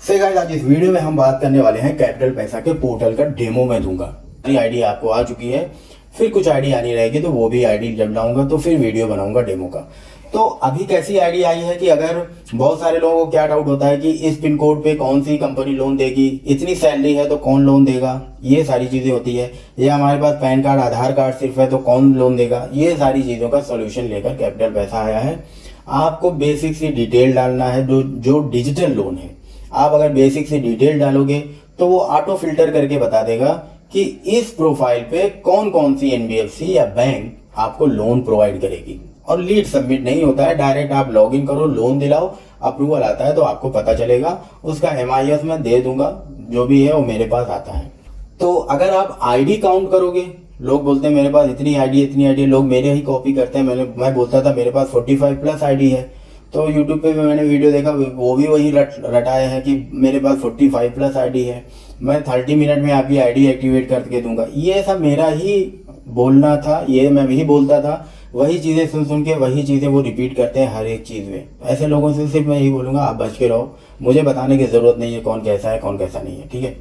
Guys आज इस video में हम बात करने वाले हैं कैपिटल पैसा के पोर्टल का डेमो मैं दूंगा। आईडी आपको आ चुकी है, फिर कुछ आईडी आनी रहेगी तो वो भी आईडी जब लाऊंगा तो फिर वीडियो बनाऊंगा डेमो का। तो अभी कैसी आईडी आई है कि अगर बहुत सारे लोगों को क्या डाउट होता है कि इस पिन कोड पे कौन सी कंपनी लोन देगी, इतनी सैलरी है तो कौन लोन देगा, ये सारी चीज़ें होती है। या हमारे पास पैन कार्ड आधार कार्ड सिर्फ है तो कौन लोन देगा, ये सारी चीज़ों का सोल्यूशन लेकर कैपिटल पैसा आया है। आपको बेसिक सी डिटेल डालना है, जो डिजिटल लोन है आप अगर बेसिक से डिटेल डालोगे तो वो ऑटो फिल्टर करके बता देगा कि इस प्रोफाइल पे कौन कौन सी एनबीएफसी या बैंक आपको लोन प्रोवाइड करेगी। और लीड सबमिट नहीं होता है, डायरेक्ट आप लॉगिन करो, लोन दिलाओ, अप्रूवल आता है तो आपको पता चलेगा। उसका एमआईएस मैं दे दूंगा, जो भी है वो मेरे पास आता है। तो अगर आप आईडी काउंट करोगे, लोग बोलते हैं मेरे पास इतनी आईडी, लोग मेरे ही कॉपी करते हैं। मैं बोलता था मेरे पास 45 प्लस आईडी है, तो यूट्यूब पे भी मैंने वीडियो देखा, वो भी वही रटाया है कि मेरे पास 45 प्लस आईडी है, मैं 30 मिनट में आपकी आईडी एक्टिवेट करके दूंगा। ये सब मेरा ही बोलना था, ये मैं भी बोलता था, वही चीज़ें सुन के वही चीज़ें वो रिपीट करते हैं हर एक चीज़ में। ऐसे लोगों से सिर्फ मैं यही बोलूँगा आप बच के रहो, मुझे बताने की ज़रूरत नहीं है कौन कैसा है कौन कैसा नहीं है, ठीक है।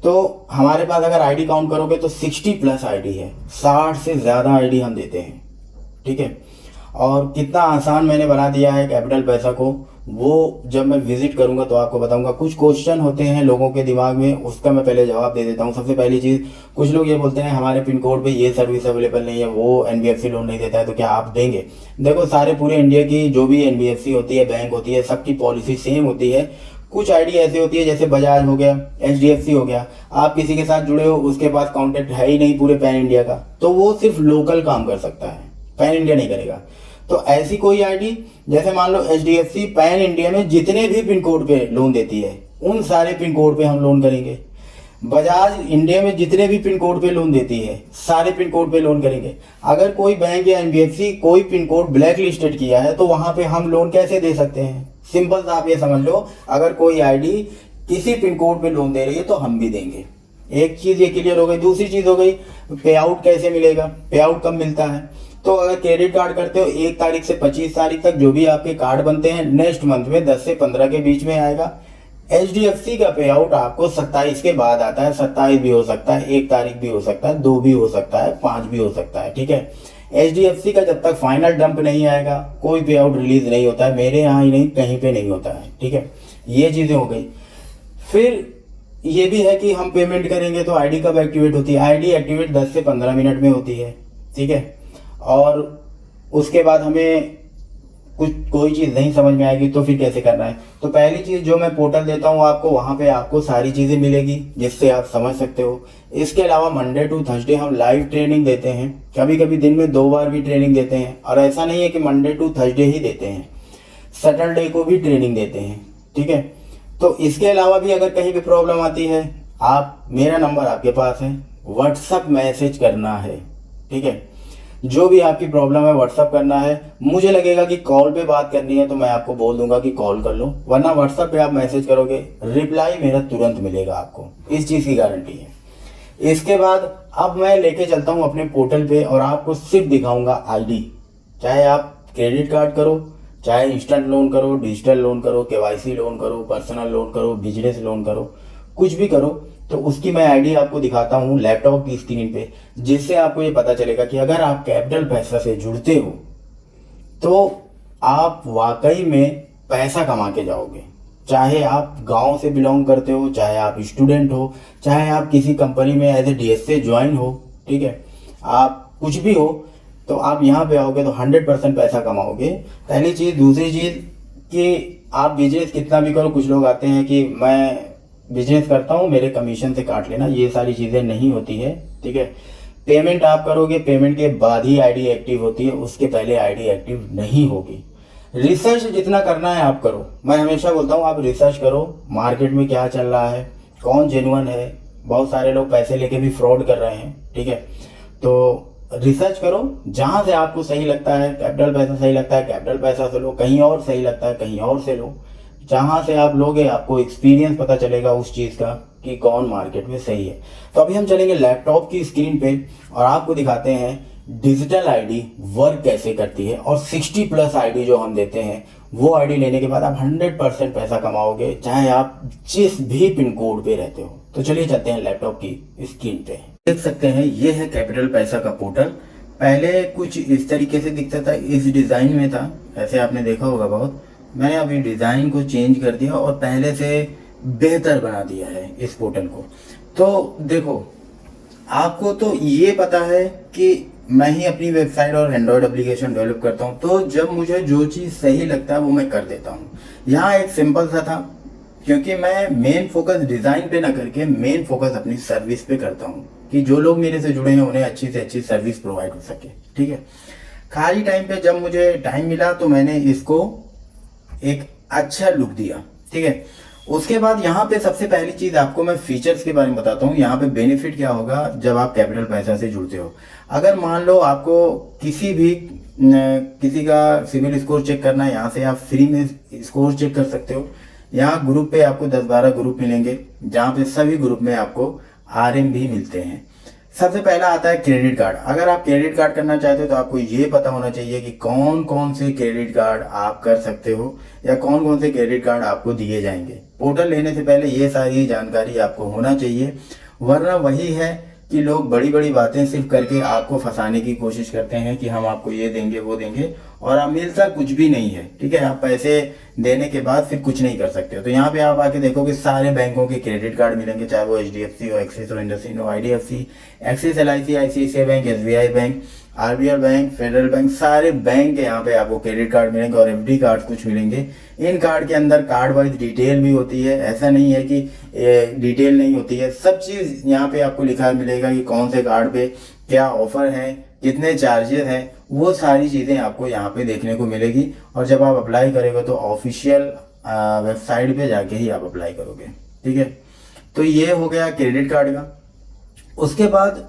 तो हमारे पास अगर आईडी काउंट करोगे तो 60 प्लस आईडी है, 60 से ज़्यादा आईडी हम देते हैं, ठीक है। और कितना आसान मैंने बना दिया है कैपिटल पैसा को, वो जब मैं विजिट करूंगा तो आपको बताऊंगा। कुछ क्वेश्चन होते हैं लोगों के दिमाग में, उसका मैं पहले जवाब दे देता हूं। सबसे पहली चीज़, कुछ लोग ये बोलते हैं हमारे पिन कोड पे ये सर्विस अवेलेबल नहीं है, वो एनबीएफसी लोन नहीं देता है, तो क्या आप देंगे? देखो, सारे पूरे इंडिया की जो भी एनबीएफसी होती है, बैंक होती है, सबकी पॉलिसी सेम होती है। कुछ आईडी ऐसी होती है जैसे बजाज हो गया, एचडीएफसी हो गया, आप किसी के साथ जुड़े हो, उसके पास कॉन्टेक्ट है ही नहीं पूरे पैन इंडिया का, तो वो सिर्फ लोकल काम कर सकता है, पैन इंडिया नहीं करेगा। तो ऐसी कोई आईडी, जैसे मान लो एचडीएफसी पैन इंडिया में जितने भी पिन कोड पे लोन देती है उन सारे पिन कोड पे हम लोन करेंगे। बजाज इंडिया में जितने भी पिन कोड पे लोन देती है सारे पिन कोड पे लोन करेंगे। अगर कोई बैंक या एनबीएफसी कोई पिन कोड ब्लैक लिस्टेड किया है तो वहां पे हम लोन कैसे दे सकते हैं? सिंपल सा आप ये समझ लो, अगर कोई आईडी किसी पिन कोड पे लोन दे रही है तो हम भी देंगे। एक चीज ये क्लियर हो गई। दूसरी चीज हो गई, पे आउट कैसे मिलेगा, पे आउट कब मिलता है? तो अगर क्रेडिट कार्ड करते हो 1 तारीख से 25 तारीख तक जो भी आपके कार्ड बनते हैं, नेक्स्ट मंथ में 10 से 15 के बीच में आएगा। एचडीएफसी का पे आउट आपको 27 के बाद आता है, 27 भी हो सकता है, 1 तारीख भी हो सकता है, 2 भी हो सकता है, 5 भी हो सकता है, ठीक है। एचडीएफसी का जब तक फाइनल डंप नहीं आएगा कोई पे आउट रिलीज नहीं होता है, मेरे यहाँ ही नहीं कहीं पे नहीं होता है, ठीक है। ये चीजें हो गई। फिर ये भी है कि हम पेमेंट करेंगे तो आईडी कब एक्टिवेट होती है? आईडी एक्टिवेट 10 से 15 मिनट में होती है, ठीक है। और उसके बाद हमें कोई चीज़ नहीं समझ में आएगी तो फिर कैसे करना है? तो पहली चीज़ जो मैं पोर्टल देता हूँ आपको, वहाँ पे आपको सारी चीज़ें मिलेगी जिससे आप समझ सकते हो। इसके अलावा मंडे टू थर्सडे हम लाइव ट्रेनिंग देते हैं, कभी कभी दिन में 2 बार भी ट्रेनिंग देते हैं। और ऐसा नहीं है कि मंडे टू थर्सडे ही देते हैं, सैटरडे को भी ट्रेनिंग देते हैं, ठीक है। तो इसके अलावा भी अगर कहीं भी प्रॉब्लम आती है, आप, मेरा नंबर आपके पास है, व्हाट्सअप मैसेज करना है, ठीक है। जो भी आपकी प्रॉब्लम है व्हाट्सअप करना है। मुझे लगेगा कि कॉल पे बात करनी है तो मैं आपको बोल दूंगा कि कॉल कर लो, वरना व्हाट्सअप पे आप मैसेज करोगे, रिप्लाई मेरा तुरंत मिलेगा आपको, इस चीज़ की गारंटी है। इसके बाद अब मैं लेके चलता हूँ अपने पोर्टल पे और आपको सिर्फ दिखाऊंगा आईडी। चाहे आप क्रेडिट कार्ड करो, चाहे इंस्टेंट लोन करो, डिजिटल लोन करो, केवाईसी लोन करो, पर्सनल लोन करो, बिजनेस लोन करो, कुछ भी करो, तो उसकी मैं आईडी आपको दिखाता हूँ लैपटॉप की स्क्रीन पे, जिससे आपको ये पता चलेगा कि अगर आप कैपिटल पैसा से जुड़ते हो तो आप वाकई में पैसा कमा के जाओगे। चाहे आप गांव से बिलोंग करते हो, चाहे आप स्टूडेंट हो, चाहे आप किसी कंपनी में एज ए डीएसए ज्वाइन हो, ठीक है, आप कुछ भी हो, तो आप यहाँ पे आओगे तो 100% पैसा कमाओगे, पहली चीज़। दूसरी चीज़ कि आप बिजनेस कितना भी करो, कुछ लोग आते हैं कि मैं बिजनेस करता हूँ मेरे कमीशन से काट लेना, ये सारी चीज़ें नहीं होती है, ठीक है। पेमेंट आप करोगे, पेमेंट के बाद ही आईडी एक्टिव होती है, उसके पहले आईडी एक्टिव नहीं होगी। रिसर्च जितना करना है आप करो, मैं हमेशा बोलता हूँ आप रिसर्च करो, मार्केट में क्या चल रहा है, कौन जेन्युइन है। बहुत सारे लोग पैसे लेके भी फ्रॉड कर रहे हैं, ठीक है। तो रिसर्च करो, जहाँ से आपको सही लगता है, कैपिटल पैसा सही लगता है कैपिटल पैसा से लो, कहीं और सही लगता है कहीं और से लो। जहाँ से आप लोगे आपको एक्सपीरियंस पता चलेगा उस चीज़ का कि कौन मार्केट में सही है। तो अभी हम चलेंगे लैपटॉप की स्क्रीन पे और आपको दिखाते हैं डिजिटल आईडी वर्क कैसे करती है और 60 प्लस आईडी जो हम देते हैं वो आईडी लेने के बाद आप 100% पैसा कमाओगे, चाहे आप जिस भी पिन कोड पे रहते हो। तो चलिए चलते हैं लैपटॉप की स्क्रीन पे। देख सकते हैं ये है कैपिटल पैसा का पोर्टल। पहले कुछ इस तरीके से दिखता था, इस डिज़ाइन में था, ऐसे आपने देखा होगा बहुत। मैंने अभी डिज़ाइन को चेंज कर दिया और पहले से बेहतर बना दिया है इस पोर्टल को। तो देखो, आपको तो ये पता है कि मैं ही अपनी वेबसाइट और एंड्रॉयड एप्लीकेशन डेवलप करता हूँ, तो जब मुझे जो चीज़ सही लगता है वो मैं कर देता हूँ। यहाँ एक सिंपल सा था, क्योंकि मैं मेन फोकस डिज़ाइन पे ना करके मेन फोकस अपनी सर्विस पे करता हूँ कि जो लोग मेरे से जुड़े हैं उन्हें अच्छी से अच्छी सर्विस प्रोवाइड हो सके। ठीक है, खाली टाइम पे जब मुझे टाइम मिला तो मैंने इसको एक अच्छा लुक दिया। ठीक है, उसके बाद यहाँ पे सबसे पहली चीज़ आपको मैं फीचर्स के बारे में बताता हूँ। यहाँ पे बेनिफिट क्या होगा जब आप कैपिटल पैसा से जुड़ते हो। अगर मान लो आपको किसी का सिविल स्कोर चेक करना है, यहाँ से आप फ्री में स्कोर चेक कर सकते हो। यहाँ ग्रुप पे आपको 10-12 ग्रुप मिलेंगे, जहाँ पे सभी ग्रुप में आपको RM भी मिलते हैं। सबसे पहला आता है क्रेडिट कार्ड। अगर आप क्रेडिट कार्ड करना चाहते हो तो आपको ये पता होना चाहिए कि कौन कौन से क्रेडिट कार्ड आप कर सकते हो या कौन कौन से क्रेडिट कार्ड आपको दिए जाएंगे। पोर्टल लेने से पहले ये सारी जानकारी आपको होना चाहिए, वरना वही है कि लोग बड़ी बड़ी बातें सिर्फ करके आपको फंसाने की कोशिश करते हैं कि हम आपको ये देंगे वो देंगे, और आप मिलता कुछ भी नहीं है। ठीक है, आप पैसे देने के बाद फिर कुछ नहीं कर सकते हो। तो यहाँ पे आप आके देखोगे सारे बैंकों के क्रेडिट कार्ड मिलेंगे, चाहे वो HDFC हो, एक्सिस हो, इंडसइंड हो, IDFC, axis, LIC, ICICI bank, SBI bank, RBL bank, federal bank, सारे बैंक के यहाँ पे आपको क्रेडिट कार्ड मिलेंगे और FD कार्ड कुछ मिलेंगे। इन कार्ड के अंदर कार्ड वाइज डिटेल भी होती है, ऐसा नहीं है कि डिटेल नहीं होती है। सब चीज़ यहाँ पे आपको लिखा मिलेगा कि कौन से कार्ड पे क्या ऑफर है, कितने चार्जेस हैं, वो सारी चीज़ें आपको यहाँ पे देखने को मिलेगी। और जब आप अप्लाई करेंगे तो ऑफिशियल वेबसाइट पे जाके ही आप अप्लाई करोगे। ठीक है, तो ये हो गया क्रेडिट कार्ड का। उसके बाद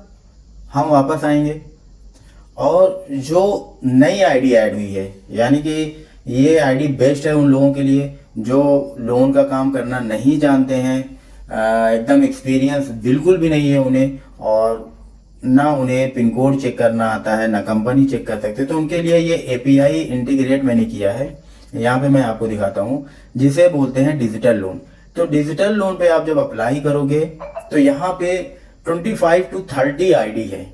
हम वापस आएंगे और जो नई आईडी ऐड हुई है, यानी कि ये आईडी बेस्ट है उन लोगों के लिए जो लोन का काम करना नहीं जानते हैं, एकदम एक्सपीरियंस बिल्कुल भी नहीं है उन्हें, और ना उन्हें पिन कोड चेक करना आता है, ना कंपनी चेक कर सकते। तो उनके लिए ये API इंटीग्रेट मैंने किया है। यहाँ पे मैं आपको दिखाता हूँ, जिसे बोलते हैं डिजिटल लोन। तो डिजिटल लोन पे आप जब अप्लाई करोगे तो यहाँ पे 25 to 30 आईडी है।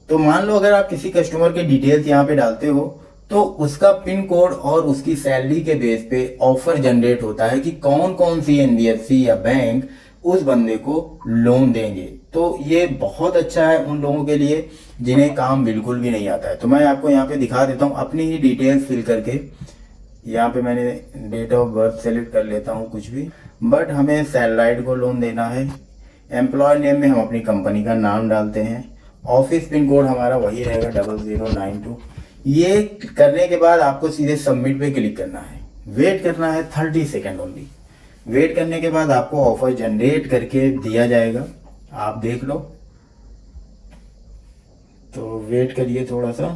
तो मान लो अगर आप किसी कस्टमर के डिटेल्स यहाँ पे डालते हो तो उसका पिन कोड और उसकी सैलरी के बेस पे ऑफर जनरेट होता है कि कौन कौन सी NBFC या बैंक उस बंदे को लोन देंगे। तो ये बहुत अच्छा है उन लोगों के लिए जिन्हें काम बिल्कुल भी नहीं आता है। तो मैं आपको यहाँ पे दिखा देता हूँ अपनी ही डिटेल्स फिल करके। यहाँ पे मैंने डेट ऑफ बर्थ सेलेक्ट कर लेता हूँ कुछ भी, बट हमें सैलराइड को लोन देना है। एम्प्लॉय नेम में हम अपनी कंपनी का नाम डालते हैं। ऑफिस पिन कोड हमारा वही रहेगा 0092। ये करने के बाद आपको सीधे सबमिट पे क्लिक करना है। वेट करना है 30 सेकेंड ओनली। वेट करने के बाद आपको ऑफर जनरेट करके दिया जाएगा, आप देख लो। तो वेट करिए थोड़ा सा।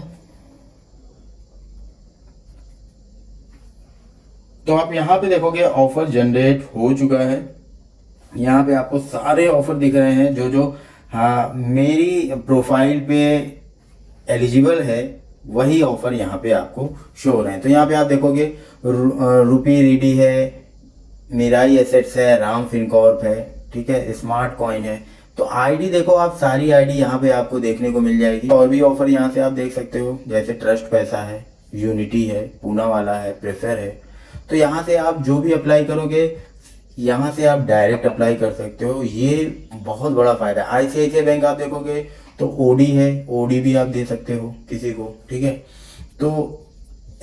तो आप यहाँ पे देखोगे ऑफर जनरेट हो चुका है। यहाँ पे आपको सारे ऑफर दिख रहे हैं जो हाँ मेरी प्रोफाइल पे एलिजिबल है, वही ऑफर यहाँ पे आपको शो हो रहे हैं। तो यहाँ पे आप देखोगे रुपी रीडी है, मिराई एसेट्स है, राम फिनकॉर्प है, ठीक है, स्मार्ट कॉइन है। तो आईडी देखो आप, सारी आईडी यहाँ पे आपको देखने को मिल जाएगी। और भी ऑफर यहाँ से आप देख सकते हो, जैसे ट्रस्ट पैसा है, यूनिटी है, पूना वाला है, प्रेफर है। तो यहाँ से आप जो भी अप्लाई करोगे यहाँ से आप डायरेक्ट अप्लाई कर सकते हो। ये बहुत बड़ा फायदा है। ICICI बैंक आप देखोगे तो OD है, OD भी आप दे सकते हो किसी को, ठीक है। तो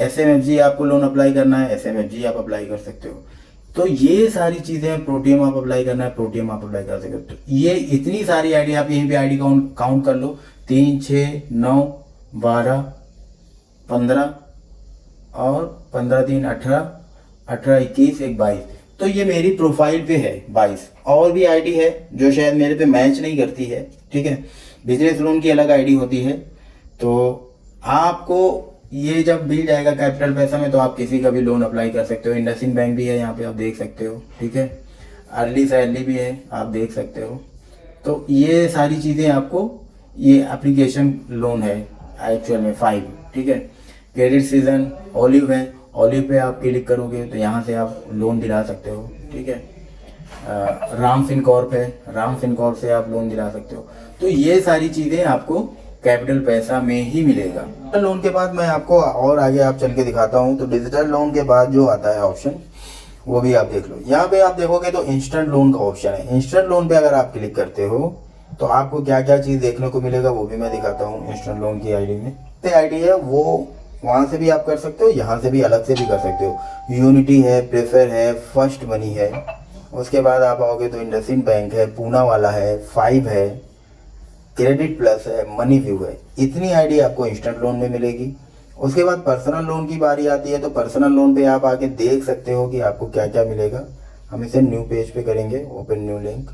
SMFG आपको लोन अप्लाई करना है, SMFG आप अप्लाई कर सकते हो। तो ये सारी चीज़ें, प्रोटियम आप अप्लाई करना है, प्रोटियम आप अप्लाई कर सकते हो। तो ये इतनी सारी आईडी, आप यहीं पे आईडी काउंट कर लो, 3, 6, 9, 12, 15 और 15, 3, 18, 18, 21, 1, 22। तो ये मेरी प्रोफाइल पे है 22। और भी आईडी है जो शायद मेरे पे मैच नहीं करती है, ठीक है। बिजनेस लोन की अलग आईडी होती है। तो आपको ये जब मिल जाएगा कैपिटल पैसा में तो आप किसी का भी लोन अप्लाई कर सकते हो। इंडसइंड बैंक भी है यहाँ पे, आप देख सकते हो, ठीक है। अर्ली सैलरी भी है, आप देख सकते हो। तो ये सारी चीज़ें आपको, ये एप्लीकेशन लोन है एक्चुअल में 5, ठीक है। क्रेडिट सीजन, ओलिव है। ओलिव पे आप क्लिक करोगे तो यहाँ से आप लोन दिला सकते हो, ठीक है। राम फिनकॉर्प है, राम फिनकॉर्प से आप लोन दिला सकते हो। तो ये सारी चीज़ें आपको कैपिटल पैसा में ही मिलेगा। डिजिटल लोन के बाद मैं आपको और आगे आप चल के दिखाता हूँ। तो डिजिटल लोन के बाद जो आता है ऑप्शन, वो भी आप देख लो। यहाँ पे आप देखोगे तो इंस्टेंट लोन का ऑप्शन है। इंस्टेंट लोन पे अगर आप क्लिक करते हो तो आपको क्या क्या चीज़ देखने को मिलेगा वो भी मैं दिखाता हूँ। इंस्टेंट लोन की आईडी में आईडी है वो वहाँ से भी आप कर सकते हो, यहाँ से भी अलग से भी कर सकते हो। यूनिटी है, प्रेफर है, फर्स्ट मनी है। उसके बाद आप आओगे तो इंडसइंड बैंक है, पूना वाला है, 5 है, क्रेडिट प्लस है, मनी व्यू है। इतनी आईडी आपको इंस्टेंट लोन में मिलेगी। उसके बाद पर्सनल लोन की बारी आती है। तो पर्सनल लोन पे आप आके देख सकते हो कि आपको क्या क्या मिलेगा। हम इसे न्यू पेज पे करेंगे, ओपन न्यू लिंक।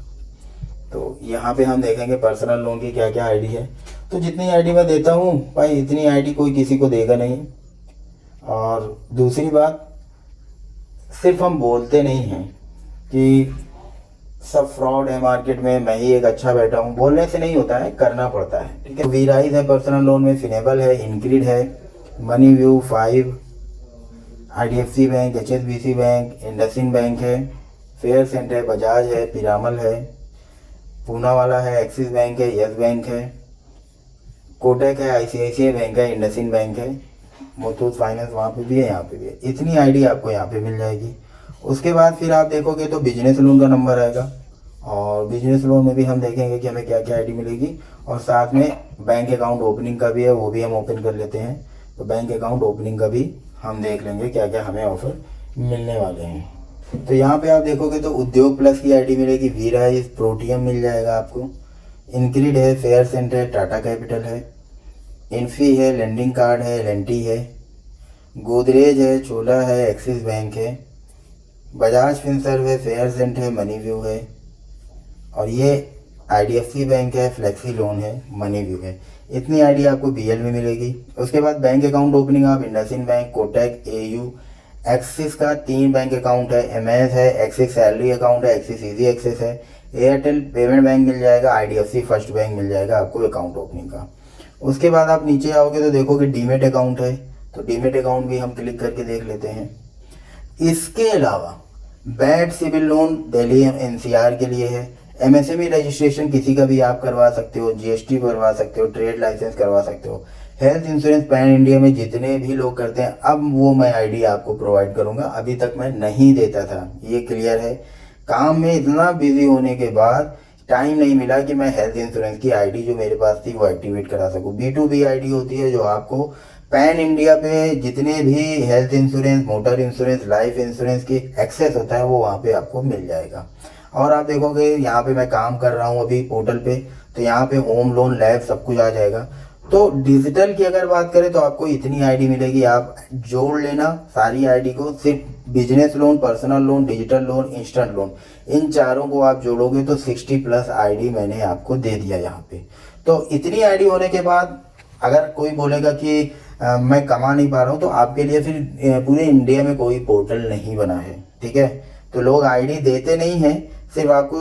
तो यहाँ पे हम देखेंगे पर्सनल लोन की क्या क्या आईडी है। तो जितनी आईडी मैं देता हूँ भाई, इतनी आईडी कोई किसी को देगा नहीं। और दूसरी बात, सिर्फ हम बोलते नहीं हैं कि सब फ्रॉड है मार्केट में, मैं ही एक अच्छा बैठा हूँ, बोलने से नहीं होता है, करना पड़ता है, ठीक है। वीराइज है पर्सनल लोन में, फिनेबल है, इनक्रीड है, money view, 5, IDFC bank, HSBC bank, IndusInd bank है, फेयर सेंटर है, बजाज है, पिरामल है, पूना वाला है, एक्सिस बैंक है, यस बैंक है, कोटक है, ICICI बैंक है, इंडसइंड बैंक है, मुथूट फाइनेंस वहाँ पे भी है, यहाँ पे भी है। इतनी आईडी आपको यहाँ पे मिल जाएगी। उसके बाद फिर आप देखोगे तो बिजनेस लोन का नंबर आएगा, और बिजनेस लोन में भी हम देखेंगे कि हमें क्या क्या आईडी मिलेगी। और साथ में बैंक अकाउंट ओपनिंग का भी है, वो भी हम ओपन कर लेते हैं। तो बैंक अकाउंट ओपनिंग का भी हम देख लेंगे क्या क्या हमें ऑफर मिलने वाले हैं। तो यहाँ पे आप देखोगे तो उद्योग प्लस की आईडी मिलेगी, वीराइज, प्रोटियम मिल जाएगा आपको, इनक्रीड है, फेयर सेंटर है, टाटा कैपिटल है, इन्फी है, लेंडिंग कार्ड है, एल&टी है, गोदरेज है, चोला है, एक्सिस बैंक है, बजाज फिनसर्व है, फेयर सेंट है, मनी व्यू है, और ये IDFC बैंक है, फ्लेक्सी लोन है, मनी व्यू है। इतनी आईडी आपको BL में मिलेगी। उसके बाद बैंक अकाउंट ओपनिंग आप IndusInd bank, Kotak, AU, axis का 3 बैंक अकाउंट है, MS है, एक्सिस सैलरी अकाउंट है, एक्सिस इजी एक्सेस है, एयरटेल पेमेंट बैंक मिल जाएगा, IDFC फर्स्ट बैंक मिल जाएगा आपको अकाउंट ओपनिंग का। उसके बाद आप नीचे आओगे तो देखोगे डीमेट अकाउंट है। तो डीमेट अकाउंट भी हम क्लिक करके देख लेते हैं। इसके अलावा bad CIBIL loan Delhi NCR के लिए है, MSME रजिस्ट्रेशन किसी का भी आप करवा सकते हो, GST करवा सकते हो, ट्रेड लाइसेंस करवा सकते हो, हेल्थ इंश्योरेंस पैन इंडिया में जितने भी लोग करते हैं, अब वो मैं आईडी आपको प्रोवाइड करूंगा। अभी तक मैं नहीं देता था, ये क्लियर है। काम में इतना बिजी होने के बाद टाइम नहीं मिला कि मैं हेल्थ इंश्योरेंस की आईडी जो मेरे पास थी वो एक्टिवेट करा सकूं। B2B आईडी होती है जो आपको पैन इंडिया पे जितने भी health insurance, motor insurance, life insurance की एक्सेस होता है वो वहाँ पे आपको मिल जाएगा। और आप देखोगे यहाँ पे मैं काम कर रहा हूँ अभी पोर्टल पे, तो यहाँ पे होम लोन, लैब सब कुछ आ जाएगा। तो डिजिटल की अगर बात करें तो आपको इतनी आईडी मिलेगी, आप जोड़ लेना सारी आईडी को। सिर्फ business loan, personal loan, digital loan, instant loan, इन चारों को आप जोड़ोगे तो 60+ आईडी मैंने आपको दे दिया यहाँ पे। तो इतनी आईडी होने के बाद अगर कोई बोलेगा कि मैं कमा नहीं पा रहा हूँ, तो आपके लिए फिर पूरे इंडिया में कोई पोर्टल नहीं बना है, ठीक है। तो लोग आईडी देते नहीं हैं, सिर्फ आपको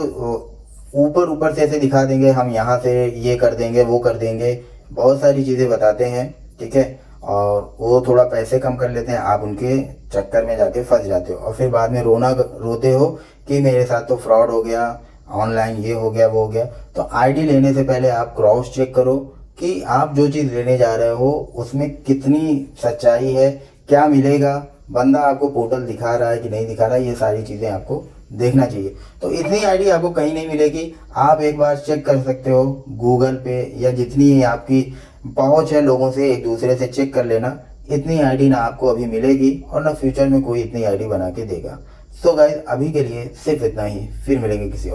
ऊपर ऊपर से ऐसे दिखा देंगे, हम यहाँ से ये कर देंगे, वो कर देंगे, बहुत सारी चीज़ें बताते हैं, ठीक है। और वो थोड़ा पैसे कम कर लेते हैं, आप उनके चक्कर में जाके फंस जाते हो और फिर बाद में रोते हो कि मेरे साथ तो फ्रॉड हो गया, ऑनलाइन ये हो गया, वो हो गया। तो आईडी लेने से पहले आप क्रॉस चेक करो कि आप जो चीज़ लेने जा रहे हो उसमें कितनी सच्चाई है, क्या मिलेगा, बंदा आपको पोर्टल दिखा रहा है कि नहीं दिखा रहा है, ये सारी चीज़ें आपको देखना चाहिए। तो इतनी आईडी आपको कहीं नहीं मिलेगी, आप एक बार चेक कर सकते हो गूगल पे, या जितनी आपकी पहुंच है लोगों से एक दूसरे से चेक कर लेना। इतनी आईडी ना आपको अभी मिलेगी और ना फ्यूचर में कोई इतनी आईडी बना के देगा। सो गाइस, अभी के लिए सिर्फ इतना ही, फिर मिलेंगे किसी और।